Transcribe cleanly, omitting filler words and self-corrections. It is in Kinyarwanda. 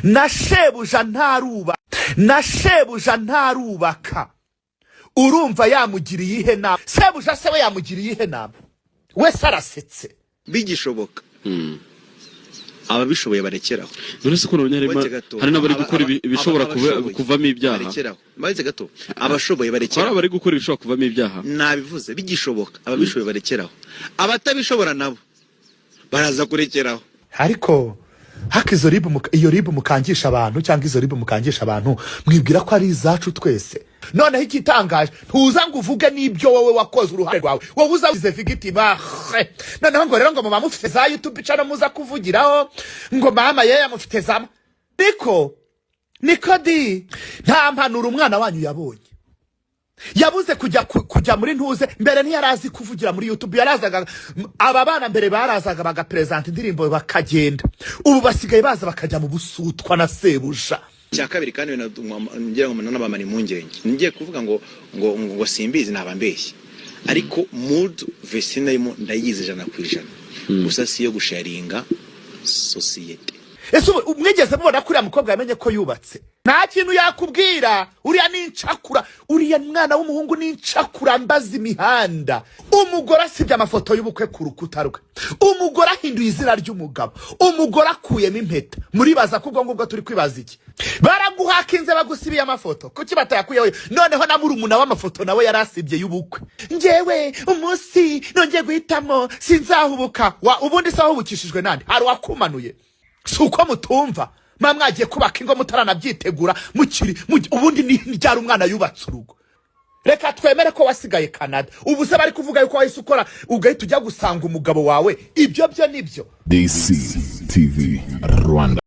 na shebuja ntarubaka urumva yamugiriye ihe nama sebuja se we yamugiriye ihe nama we sarasetse bigishoboka ababishoboye barekeraho none se ko hari nabari gukora ibishobora kuvamo ibyaha maze gato abashoboye barekeraho bari gukora ibishobora kuvamo ibyaha nabivuze bigishoboka ababishoboye barekeraho abatabishobora nabo baraza kurekeraho ariko haka iyo ribu mukangisha abantu cyangwa izo ribu mukangisha abantu mwibwira ko ari izacu twese noneho ikitangaje ntuza ngo uvuge n'ibyo wowe wakoze uruhare rwawe wowe uzabize victima noneho ngo rero ngo mama mufite za YouTube channel muza kuvugiraho ngo mama yamufite zama niko di nta mpanura umwana wanyu yabonye yabuze kujya muri ntuze mbere ntiyarazi kuvugira muri YouTube yarazaga aba bana mbere barazaga bagapresent indirimbo bakagenda ubu basigaye baza bakajya mu busutwa na sebuja cyakabiri kandi ngira ngo n'abamani mungenge ngiye kuvuga ngo simbizi nabambeshye ariko mood Vestine yimo ndayize 100% gusa siyo gusharinga society ese umwegeze mubona kuri mukobwa yamenye ko yubatse nta kintu yakubwira uriya nincakura uriya mwana w'umuhungu nincakura mbaza imihanda umugore asibye amafoto y'ubukwe ku rukuta rwe umugore ahinduye izina ry'umugabo umugore akuyemo impeta muri baza kubwo ngubwo turi kwibaza iki baraguhakinze bagusibiye amafoto kuki batayakuyeho noneho na murumuna w'amafoto nawe yarasibye y'ubukwe ngewe umunsi nongeye guhitamo sinzahubuka ubundi saho ubukishijwe nande hari wakumanuye suko mutumva mwagiye kubaka ingo mutaranaby'itegura mukiri ubundi nijyara umwana yubatse urugo reka twemere ko wasigaye Canada ubu se bari kuvuga yuko wahise ukora ugahita ujya gusanga umugabo wawe ibyo byo nibyo DC TV Rwanda.